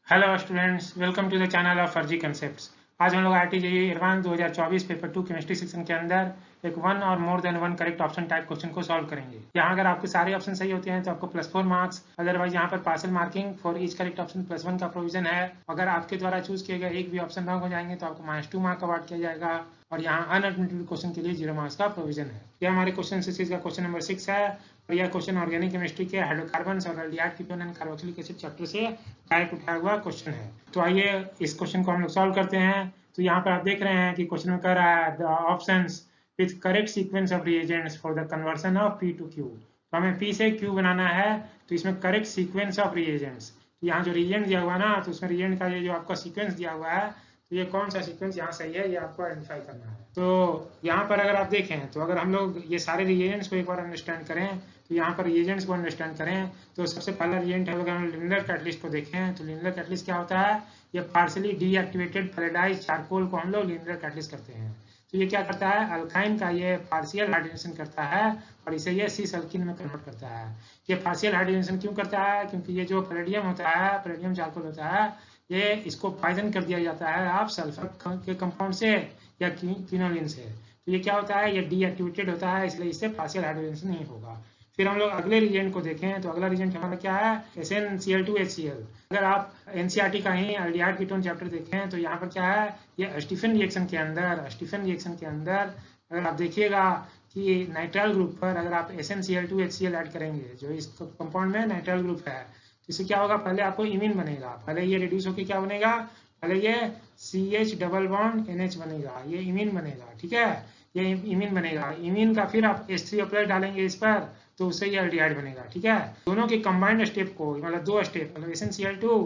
Hello students, welcome to the channel of फर्जी concepts. आज हम लोग RTJEE advance 2024 paper 2 chemistry section के अंदर एक वन और more than one correct option type question को सॉल्व करेंगे। यहाँ अगर आपके सारे ऑप्शन सही होते हैं तो आपको +4 मार्क्स, अदरवाइज यहाँ पर partial marking for each correct option +1 का प्रोविजन है। अगर आपके द्वारा चूज किए गए एक भी ऑप्शन रॉन्ग हो जाएंगे तो आपको -2 मार्क अवार्ड किया जाएगा और यहाँ अनएडमिटेड क्वेश्चन के लिए 0 मार्क्स का प्रोविजन है। यह हमारे क्वेश्चन सीरीज का क्वेश्चन नंबर 6 है और यह क्वेश्चन ऑर्गेनिक केमिस्ट्री के हाइड्रोकार्बन और aldehyde ketone and carboxylic acid chapter से डायरेक्ट उठाया हुआ क्वेश्चन है। तो आइए इस क्वेश्चन को हम लोग सॉल्व करते हैं। तो यहाँ पर आप देख रहे हैं कि क्वेश्चन में कह रहा है the options with correct sequence of reagents for the conversion of P to Q। तो हमें P से Q बनाना है, तो इसमें करेक्ट सीक्वेंस ऑफ रिएजेंट्स, यहाँ जो रिएजेंट दिया हुआ है ना, तो उसमें रिएजेंट का ये जो आपका सीक्वेंस दिया हुआ है, तो ये कौन सा सीक्वेंस यहाँ सही है ये आपको आइडेंटिफाई करना है। तो यहाँ पर अगर आप देखें तो अगर हम लोग ये सारे रिएजेंट्स को एक बार अंडरस्टैंड करें, तो यहाँ पर रिएजेंट्स को अंडरस्टैंड करें तो सबसे पहला रिएजेंट है, अगर हम लिंडर कैटलिस्ट को देखें तो लिंडर कैटलिस्ट क्या होता है, ये पार्शियली डीएक्टिवेटेड फ्लोराइडाइज्ड चारकोल को हम लोग लिंडर कैटलिस्ट करते हैं। तो ये क्या करता है, अल्काइन का ये पार्शियल हाइड्रोजनेशन करता है और इसे ये सिस अल्किन में कन्वर्ट करता है। ये पार्शियल हाइड्रोजनेशन क्यों करता है, क्योंकि ये जो पैलेडियम होता है, पैलेडियम चारकोल होता है, ये इसको पॉइजन कर दिया जाता है आप सल्फर के कंपाउंड से या क्विनोलिन से। तो ये क्या होता है, ये डीएक्टिवेटेड होता है, इसलिए इससे पार्शियल हाइड्रोजनेशन नहीं होगा। फिर हम लोग अगले रिएजेंट को देखें तो अगला रिएजेंट हमारा क्या है, SnCl2HCl। अगर आप एनसीईआरटी का ही एल्डिहाइड कीटोन चैप्टर देखें तो यहाँ पर क्या है, ये स्टीफन रिएक्शन के अंदर अगर आप देखिएगा कि नाइट्राइल ग्रुप पर अगर आप SnCl2HCl ऐड करेंगे, जो इस कंपाउंड में नाइट्राइल ग्रुप है, तो इससे क्या होगा, पहले आपको इमीन बनेगा, पहले ये रिड्यूस होकर क्या बनेगा, पहले ये CH डबल बॉन्ड NH बनेगा, ये इमीन बनेगा, ठीक है, ये इमीन बनेगा। इमीन का फिर आप H3O+ डालेंगे इस पर, तो उससे ये एल्डिहाइड बनेगा, ठीक है। दोनों के कंबाइंड स्टेप को, मतलब दो स्टेप, मतलब SnCl2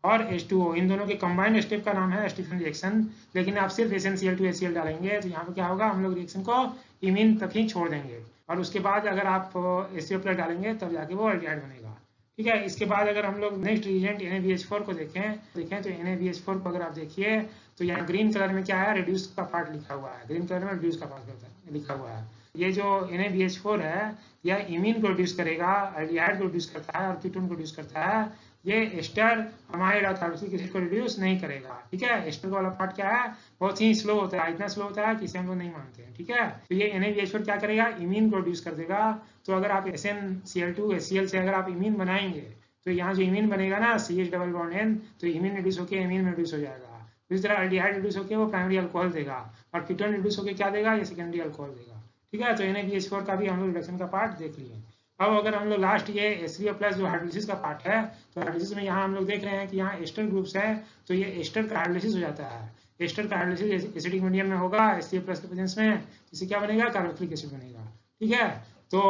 और H2O, इन दोनों के कंबाइंड स्टेप का नाम है स्टीफन रिएक्शन। लेकिन आप सिर्फ SnCl2HCl डालेंगे तो यहाँ पर क्या होगा, हम लोग रिएक्शन को इमीन तक ही छोड़ देंगे और उसके बाद अगर आप H3O+ डालेंगे तब जाके वो एल्डिहाइड बनेगा, ठीक है। इसके बाद अगर हम लोग नेक्स्ट रिएजेंट NaBH4 को देखें तो NaBH4 को अगर आप देखिए तो यहाँ ग्रीन कलर में क्या है, रिड्यूस का पार्ट लिखा हुआ है, ग्रीन कलर में रिड्यूस का पार्ट लिखा हुआ है। ये जो NaBH4 है यह इमीन को रिड्यूस करेगा, एल्डिहाइड को रिड्यूस करता है और कीटोन को रिड्यूस करता है। ये एस्टर अमाइड और कार्बोक्सिलिक एसिड को रिड्यूस नहीं करेगा, ठीक है। एस्टर वाला पार्ट क्या है, बहुत ही स्लो होता है, इतना स्लो होता है कि इसे हम लोग नहीं मानते हैं, ठीक है। तो ये NaBH4 क्या करेगा, इमीन को रिड्यूस कर देगा। तो अगर आप SnCl2HCl से अगर आप इमीन बनाएंगे तो यहाँ जो इमीन बनेगा ना, CH डबल बॉन्ड N, तो इमीन रिड्यूस होकर इमीन में रिड्यूस हो जाएगा। इस तरह एल्डिहाइड रिड्यूस होकर वो प्राइमरी अल्कोहल देगा और कीटोन रिड्यूस होकर क्या देगा, ये सेकेंडरी अल्कोहल देगा, ठीक है। तो NaBH4 का भी हम लोग रिडक्शन का पार्ट देख लिए। अब अगर हम लोग लास्ट ये H3O+ जो हाइड्रोलिसिस का पार्ट है, तो हाइड्रोलिसिस में यहाँ हम लोग देख रहे हैं कि यहाँ एस्टर ग्रुप्स है, तो ये एस्टर का हाइड्रोलिसिस हो जाता है। एस्टर का हाइड्रोलिसिस एसिडिक मीडियम में होगा H3O+ के प्रेजेंस में, इससे क्या बनेगा, कार्बोक्सिलिक एसिड बनेगा, ठीक है। तो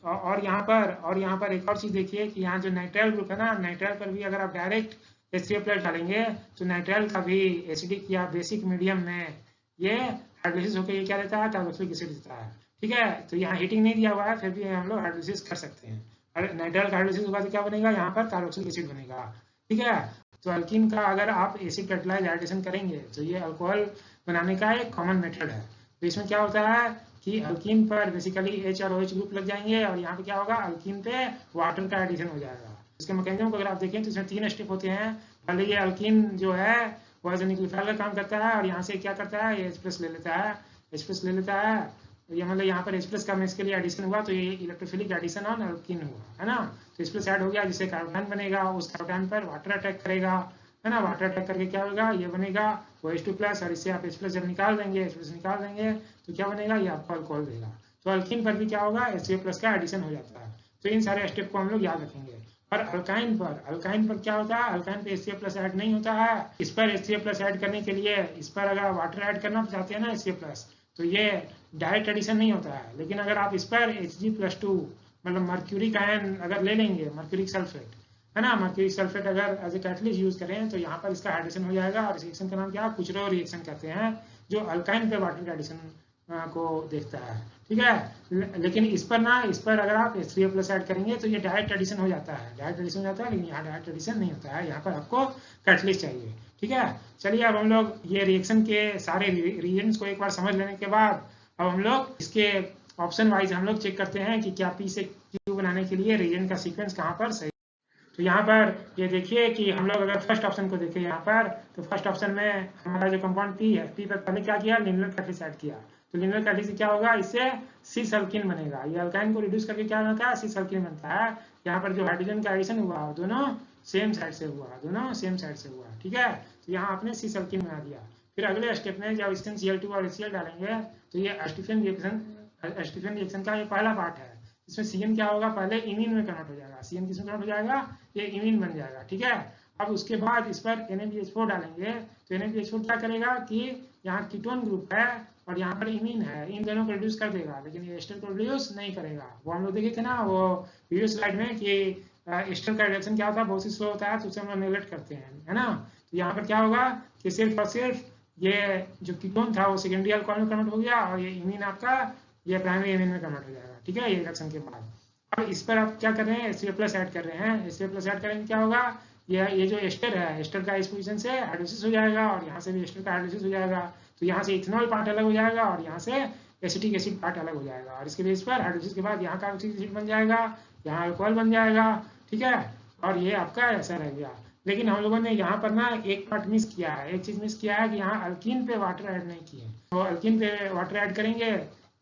और यहाँ पर एक और चीज देखिए कि यहाँ जो नाइट्राइल ग्रुप है ना, नाइट्राइल पर भी अगर आप डायरेक्ट H3O+ डालेंगे तो नाइट्राइल का भी एसिडिक या बेसिक मीडियम में ये हाइड्रोलिसिस होकर ये क्या देता है, कार्बोक्सिलिक एसिड देता है, ठीक है। तो यहाँ हीटिंग नहीं दिया हुआ है, फिर भी हम लोग हाइड्रोलिसिस कर सकते हैं। और नाइट्राइल का हाइड्रोलिसिस होगा तो क्या बनेगा, यहाँ पर कार्बोक्सिलिक एसिड बनेगा, ठीक है। तो अल्कीन का अगर आप एसिड कैटालाइज हाइड्रेशन करेंगे तो ये अल्कोहल बनाने का एक कॉमन मेथड है। तो इसमें क्या होता है कि अल्कीन पर बेसिकली H और OH ग्रुप लग जाएंगे और यहाँ पे क्या होगा, अल्कीन पे वाटर का एडिशन हो जाएगा। इसके मैकेनिज्म को अगर आप देखें तो इसमें 3 स्टेप होते हैं। पहले ये अल्कीन जो है वो एज न्यूक्लियोफाइल का काम करता है और यहाँ से क्या करता है, ये H+ ले लेता है, H+ ले लेता है। ये मतलब यहाँ पर H+ का इसके लिए एडिशन हुआ तो ये इलेक्ट्रोफिलिक एडिशन ऑन अल्कीन हुआ, है ना। तो H+ ऐड हो गया जिससे कार्बोन बनेगा, उस कार्बोन पर वाटर अटैक करेगा, है ना। वाटर अटैक करके क्या होगा, ये बनेगा OH2+ और इससे आप H+ जब निकाल देंगे, H+ निकाल देंगे तो क्या बनेगा, ये आपको अल्कोहल देगा। तो अल्कीन पर भी क्या होगा, HCl+ का एडिशन हो जाता है। तो इन सारे स्टेप को हम लोग याद रखेंगे। और अल्काइन पर क्या होता है, अल्काइन पे HCl+ ऐड नहीं होता है। इस पर HCl+ ऐड करने के लिए इस पर अगर वाटर ऐड करना चाहते हैं ना HCl+, तो ये डायरेक्ट एडिशन नहीं होता है। लेकिन अगर आप इस पर Hg+2 मतलब मर्क्यूरिक आयन अगर ले लेंगे, मर्क्यूरिक सल्फेट, है ना, मर्क्यूरिक सल्फेट अगर एज ए कैटलिस्ट यूज करें तो यहाँ पर इसका हाइड्रेशन हो जाएगा। और इस रिएक्शन का नाम क्या है, कुचरो रिएक्शन कहते हैं, जो अल्काइन पे वाटर का एडिशन को देखता है, ठीक है। लेकिन इस पर अगर आप H3O+ ऐड करेंगे तो ये डायरेक्ट एडिशन हो जाता है, लेकिन यहाँ डायरेक्ट एडिशन नहीं होता है, यहाँ पर आपको कैटलिस्ट चाहिए, ठीक है। चलिए अब हम लोग ये रिएक्शन के सारे रिएजेंट्स को एक बार समझ लेने के बाद अब हम लोग इसके ऑप्शन वाइज हम लोग चेक करते हैं कि क्या P से Q बनाने के लिए रिएजेंट का सीक्वेंस कहाँ पर सही। तो यहाँ पर ये देखिए कि हम लोग अगर फर्स्ट ऑप्शन को देखें यहाँ पर, तो फर्स्ट ऑप्शन में हमारा जो कंपाउंड पी है, पी पर पहले क्या किया, लिनियर कैटलिस्ट ऐड किया। तो लिनियर कैटलिस्ट से क्या होगा, इससे सिस अल्कीन बनेगा। ये अल्काइन को रिड्यूस करके क्या बनता है, सिस अल्कीन बनता है। यहाँ पर जो हाइड्रोजन का एडिशन हुआ दोनों सेम साइड से हुआ, दोनों सेम साइड से हुआ, ठीक है। तो यहाँ आपने सिस अल्कीन बना दिया। फिर अगले स्टेप में जब इसमें Cl2 और HCl डालेंगे तो ये एस्टिफिन रिएक्शन का ये पहला पार्ट है। इसमें CN क्या होगा, पहले इमीन में कन्वर्ट हो जाएगा। CN किसमें कन्वर्ट हो जाएगा, ये इमीन बन जाएगा, ठीक है। अब उसके बाद इस पर NaBH4 डालेंगे तो NaBH4 क्या करेगा कि यहाँ कीटोन ग्रुप है और यहाँ पर इमीन है, इन दोनों को रिड्यूस कर देगा, लेकिन ये एस्टर को रिड्यूस नहीं करेगा। वो हम लोग देखे थे ना वो वीडियो स्लाइड में कि एस्टर का रिएक्शन क्या होता है, बहुत ही स्लो होता है, तो उसे हम लोग नेग्लेक्ट करते हैं, है ना। तो यहाँ पर क्या होगा कि सिर्फ और सिर्फ ये जो कीटोन था वो सेकेंडरी अल्कोहल में कन्वर्ट हो गया और ये इमीन आपका ये प्राइमरी इमीन में कन्वर्ट हो जाएगा, ठीक है, ये रिएक्शन के बाद। अब इस पर आप क्या कर रहे हैं, HCl+ ऐड कर रहे हैं। HCl+ ऐड करेंगे क्या होगा, ये जो एस्टर है, एस्टर का इस पोजीशन से हाइड्रोलिसिस हो जाएगा और यहाँ से भी एस्टर का हाइड्रोलिसिस हो जाएगा। तो यहाँ से इथेनॉल पार्ट अलग हो जाएगा और यहाँ से एसिटिक एसिड पार्ट अलग हो जाएगा और इसके बेस पर हाइड्रोलिसिस के बाद यहाँ कार्बोक्सिलिक एसिड बन जाएगा, यहाँ अल्कोहल बन जाएगा, ठीक है। और ये आपका ऐसा रह गया। लेकिन हम लोगों ने यहाँ पर ना एक पार्ट मिस किया है, एक चीज मिस किया है कि यहाँ अल्कीन पे वाटर ऐड नहीं किए। तो अल्कीन पे वाटर ऐड करेंगे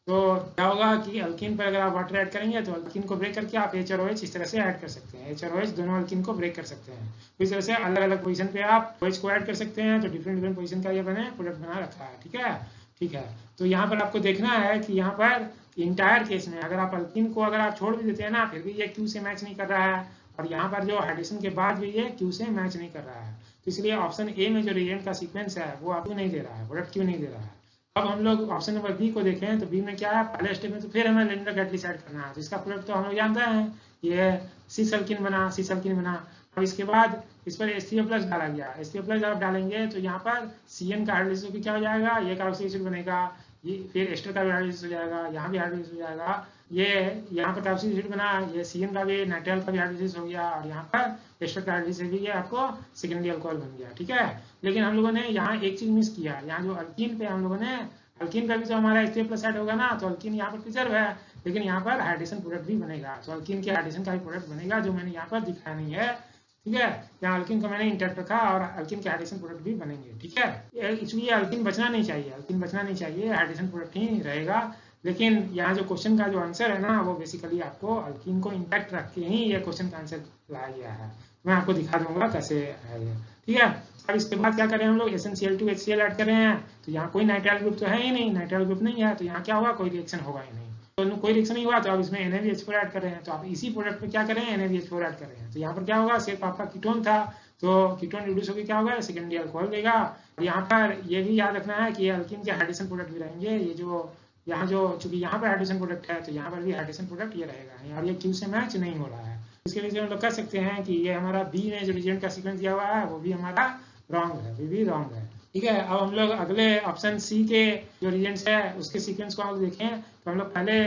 तो क्या होगा कि अल्कीन पर अगर आप वाटर ऐड करेंगे तो अल्कीन को ब्रेक करके आप HROH इस तरह से ऐड कर सकते हैं। HROH दोनों अल्कीन को ब्रेक कर सकते हैं। तो इस तरह से अलग अलग पोजीशन पे आप OH को ऐड कर सकते हैं। तो डिफरेंट डिफरेंट पोजीशन का ये बने प्रोडक्ट बना रखा है, ठीक है, ठीक है। तो यहाँ पर आपको देखना है कि यहाँ पर इंटायर केस में अगर आप अल्कीन को अगर आप छोड़ भी देते हैं ना, फिर भी ये क्यू से मैच नहीं कर रहा है और यहाँ पर जो हाइड्रेशन के बाद भी ये क्यू से मैच नहीं कर रहा है। तो इसलिए ऑप्शन ए में जो रिएजेंट का सीक्वेंस है वो आपको नहीं दे रहा है, प्रोडक्ट क्यों नहीं दे रहा है। अब हम लोग ऑप्शन नंबर बी को देखें तो बी में क्या है, पहले स्टेप में तो फिर हमें लिनियर कैटलिस्ट ऐड करना है। तो इसका प्रोडक्ट तो हम लोग जानते हैं, ये सिस अल्कीन बना, सिस अल्कीन बना। अब इसके बाद इस पर HCl+ डाला गया। HCl+ आप डालेंगे तो यहाँ पर CN का हाइड्रोलिसिस क्या हो जाएगा, ये कार्बोक्सिलिक एसिड बनेगा, ये फिर एस्टर का भी हाइड्रोलिसिस हो जाएगा, यहाँ भी हाइड्रोलिसिस हो जाएगा, ये यहाँ पर कार्बोक्सिलिक एसिड बना, ये CN का भी नाइट्राइल का भी हाइड्रोलिसिस हो गया और यहाँ पर एस्टर का हाइड्रोलिसिस भी ये आपको सेकेंडरी अल्कोहल बन गया, ठीक है। लेकिन हम लोगों ने यहाँ एक चीज मिस किया, यहाँ जो अल्कीन पे हम लोगों ने, अल्कीन का भी जो हमारा HCl+ ऐड होगा ना तो अल्कीन यहाँ पर प्रिजर्व है, लेकिन यहाँ पर हाइड्रेशन प्रोडक्ट भी बनेगा। तो अल्कीन के हाइड्रेशन का भी प्रोडक्ट बनेगा जो मैंने यहाँ पर दिखाया नहीं है, ठीक है। यहाँ अल्कीन को मैंने इंटैक्ट रखा और अल्कीन के हाइड्रेशन प्रोडक्ट भी बनेंगे, ठीक है। इसलिए अल्कीन बचना नहीं चाहिए, अल्कीन बचना नहीं चाहिए, हाइड्रेशन प्रोडक्ट ही रहेगा। लेकिन यहाँ जो क्वेश्चन का जो आंसर है ना वो बेसिकली आपको अल्कीन को इंटैक्ट रख के ही ये क्वेश्चन का आंसर लाया गया है। मैं आपको दिखा दूंगा कैसे है ये, ठीक है। अब इसके बाद क्या करें हम लोग, SnCl2 HCl ऐड कर रहे हैं। तो यहाँ कोई नाइट्राइल ग्रुप तो है ही नहीं, नाइट्राइल ग्रुप नहीं है, तो यहाँ क्या होगा, कोई रिएक्शन होगा ही नहीं। तो कोई रिएक्शन नहीं हुआ तो अब इसमें NaBH4 ऐड कर रहे हैं। तो आप इसी प्रोडक्ट पे क्या करें, NaBH4 ऐड कर रहे हैं। तो यहाँ पर क्या होगा, सिर्फ आपका कीटोन था तो कीटोन रिड्यूस होकर क्या होगा, सेकेंडरी अल्कोहल देगा। और यहाँ पर ये भी याद रखना है कि अल्कीन के हाइड्रेशन प्रोडक्ट भी रहेंगे। ये जो यहाँ जो चूंकि यहाँ पर हाइड्रेशन प्रोडक्ट है तो यहाँ पर भी हाइड्रेशन प्रोडक्ट ये रहेगा और ये क्यू से मैच नहीं हो रहा है। इसके लिए हम लोग कह सकते हैं कि ये हमारा बी में जो रिएजेंट का सीक्वेंस दिया हुआ है वो भी हमारा रॉन्ग है, भी रॉन्ग है, ठीक है। अब हम लोग अगले ऑप्शन सी के जो रिएजेंट्स है उसके सीक्वेंस को हम देखें तो हम लोग पहले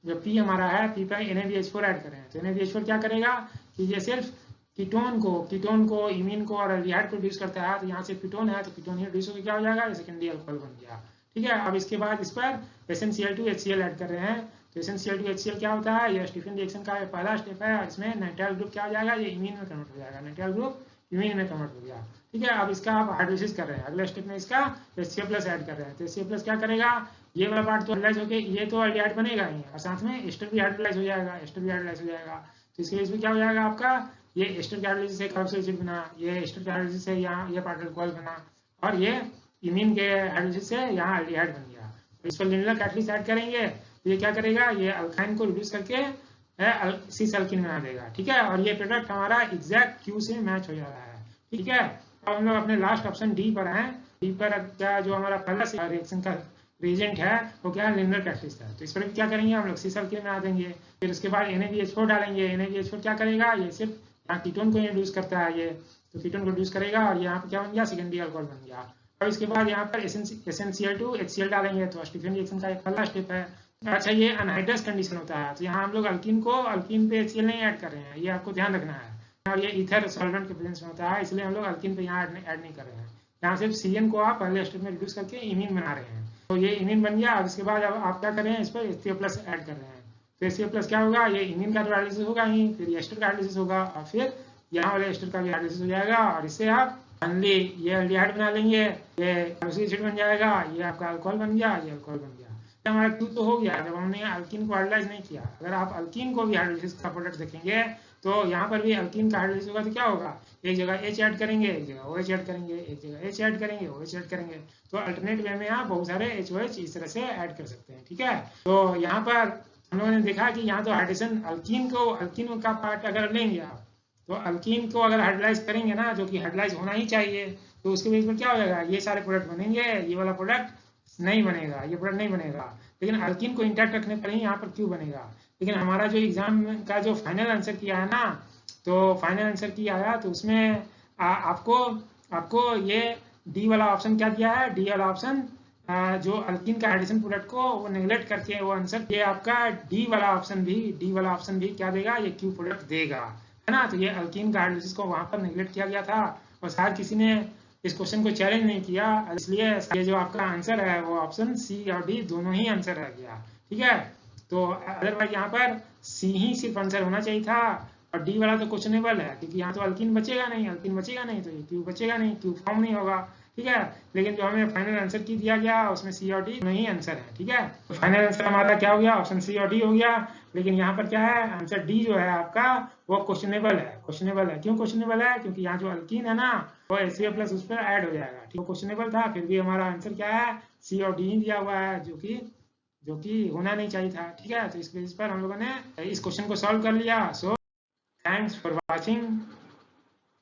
जो पी हमारा है, पी पर NaBH4 ऐड करें। तो NaBH4 क्या करेगा कि ये सिर्फ कीटोन को इमीन को और एल्डिहाइड को रिड्यूस करता है। तो यहाँ से कीटोन है तो कीटोन ही रिड्यूस होकर क्या हो जाएगा, सेकेंडरी अल्कोहल बन गया, ठीक है। अब इसके बाद इस पर SnCl2 HCl ऐड कर रहे हैं। तो SnCl2 HCl क्या होता है, ये स्टीफन रिएक्शन का पहला स्टेप है और इसमें नाइट्राइल ग्रुप क्या हो जाएगा, ये इमीन में कन्वर्ट हो जाएगा, नाइट्राइल ग्रुप इमीन में कन्वर्ट हो गया, ठीक है। अब इसका आप हाइड्रोलिसिस कर रहे हैं, अगले स्टेप में इसका HCl+ ऐड कर रहे हैं। तो HCl+ क्या करेगा, ये वाला पार्ट तो हाइड्रोलाइज होके ये तो एल्डिहाइड बनेगा ही और साथ में एस्टर भी हाइड्रोलाइज हो जाएगा, एस्टर भी हाइड्रोलाइज हो जाएगा। तो इसके लिए इसमें क्या हो जाएगा आपका, ये एस्टर के हाइड्रोलिसिस से कार्बोक्सिलिक एसिड बना, ये एस्टर के हाइड्रोलिसिस से यहाँ ये पार्ट अल्कोहल बना और ये इमीन के हाइड्रोलिसिस से यहाँ एल्डिहाइड बन गया। तो इस पर लिनियर कैटलिस्ट ऐड करेंगे तो ये क्या करेगा, ये अल्काइन को रिड्यूस करके सिस अल्कीन बना देगा, ठीक है। और ये प्रोडक्ट हमारा एग्जैक्ट क्यू से मैच हो जा रहा है, ठीक है। अब हम लोग अपने लास्ट ऑप्शन डी पर हैं। डी पर क्या जो हमारा पहला रिएक्शन का रिएजेंट है वो क्या है, लिनियर कैटलिस्ट है। तो इस पर भी क्या करेंगे हम लोग, सिस अल्कीन बना देंगे। फिर उसके बाद NaBH4 डालेंगे। NaBH4 क्या करेगा, ये सिर्फ यहाँ कीटोन को रिड्यूस करता है, ये तो कीटोन को रिड्यूस करेगा और यहाँ पर क्या बन गया, सेकेंडरी अल्कोहल बन गया। और इसके बाद यहाँ पर SnCl2 HCl डालेंगे। तो स्टीफन रिएक्शन का एक पहला स्टेप है। अच्छा, ये अनहाइड्रस कंडीशन होता है तो यहाँ हम लोग अल्कीन पे HCl नहीं ऐड कर रहे हैं, ये आपको ध्यान रखना है। और ये ईथर सॉल्वेंट के प्रेजेंस में होता है, इसलिए हम लोग अल्कीन पे यहाँ ऐड नहीं कर रहे हैं। यहाँ सिर्फ CN को आप पहले स्टेप में रिड्यूस करके इमीन बना रहे हैं। तो ये इमीन बन गया। अब इसके बाद अब आप क्या कर रहे हैं, इस पर HCl+ ऐड कर रहे हैं। तो HCl+ क्या होगा, ये इमीन का हाइड्रोलाइसिस होगा ही, फिर एस्टर का हाइड्रोलाइसिस होगा और फिर यहाँ वाले एस्टर का भी हाइड्रोलाइसिस हो जाएगा और इससे आप फाइनली ये एल्डिहाइड बना लेंगे, ये कार्बोक्सिलिक एसिड बन जाएगा, ये आपका अल्कोहल बन गया, ये अल्कोहल बन गया। हमारा क्यू तो हो गया जब हमने अल्कीन को हाइड्रोलाइज नहीं किया। अगर आप अल्कीन को भी हाइड्रोलाइसिस का प्रोडक्ट देखेंगे तो यहाँ पर भी अल्कीन का हाइड्रोलाइसिस होगा तो क्या होगा, एक जगह H ऐड करेंगे, एक जगह OH ऐड करेंगे, एक जगह H ऐड करेंगे, OH ऐड करेंगे। तो अल्टरनेट वे में आप बहुत सारे HOH इस तरह से ऐड कर सकते हैं। ठीक है, तो यहाँ पर हम लोगों ने देखा कि यहाँ तो हाइड्रोजन अल्कीन का पार्ट अगर लेंगे आप, तो अल्कीन को अगर हाइड्रोलाइज करेंगे ना, जो कि हाइड्रोलाइज होना ही चाहिए, तो उसके बेस में क्या हो जाएगा, ये सारे प्रोडक्ट बनेंगे, ये वाला प्रोडक्ट नहीं बनेगा, ये प्रोडक्ट नहीं बनेगा। लेकिन अल्कीन को इंटैक्ट रखने पर ही यहाँ पर क्यों बनेगा। लेकिन हमारा जो एग्जाम का जो फाइनल आंसर किया है ना, तो फाइनल आंसर किया आया तो उसमें आपको ये डी वाला ऑप्शन क्या दिया है, डी वाला ऑप्शन जो अल्कीन का हाइड्रोजन प्रोडक्ट को वो नेग्लेक्ट करके वो आंसर, ये आपका डी वाला ऑप्शन भी क्या देगा, ये क्यू प्रोडक्ट देगा, है ना। तो ये अल्कीन का हाइड्रोलिसिस को वहां पर नेग्लेक्ट किया गया था और शायद किसी ने इस क्वेश्चन को चैलेंज नहीं किया, इसलिए ये जो आपका आंसर है वो ऑप्शन सी और डी दोनों ही आंसर रह गया। ठीक है, तो अदरवाइज यहाँ पर सी ही सिर्फ आंसर होना चाहिए था और डी वाला तो क्वेश्चनेबल है, क्योंकि यहाँ तो अल्कीन बचेगा नहीं, तो ये क्यू बचेगा नहीं, क्यू फॉर्म नहीं होगा। ठीक है, लेकिन जो हमें फाइनल आंसर की दिया गया उसमें सी और डी नहीं आंसर है। ठीक है, तो फाइनल आंसर हमारा क्या हो गया, ऑप्शन सी और डी हो गया। लेकिन यहाँ पर क्या है, आंसर डी जो है आपका वो क्वेश्चनेबल है। क्यों क्वेश्चनेबल है, क्योंकि यहाँ जो अल्कीन है ना वो HCl+ उस पर ऐड हो जाएगा। ठीक है, क्वेश्चनेबल था, फिर भी हमारा आंसर क्या है, सी और डी दिया हुआ है, जो कि होना नहीं चाहिए था। ठीक है, तो इस बेस पर हम लोगों ने इस क्वेश्चन को सॉल्व कर लिया। So thanks for watching.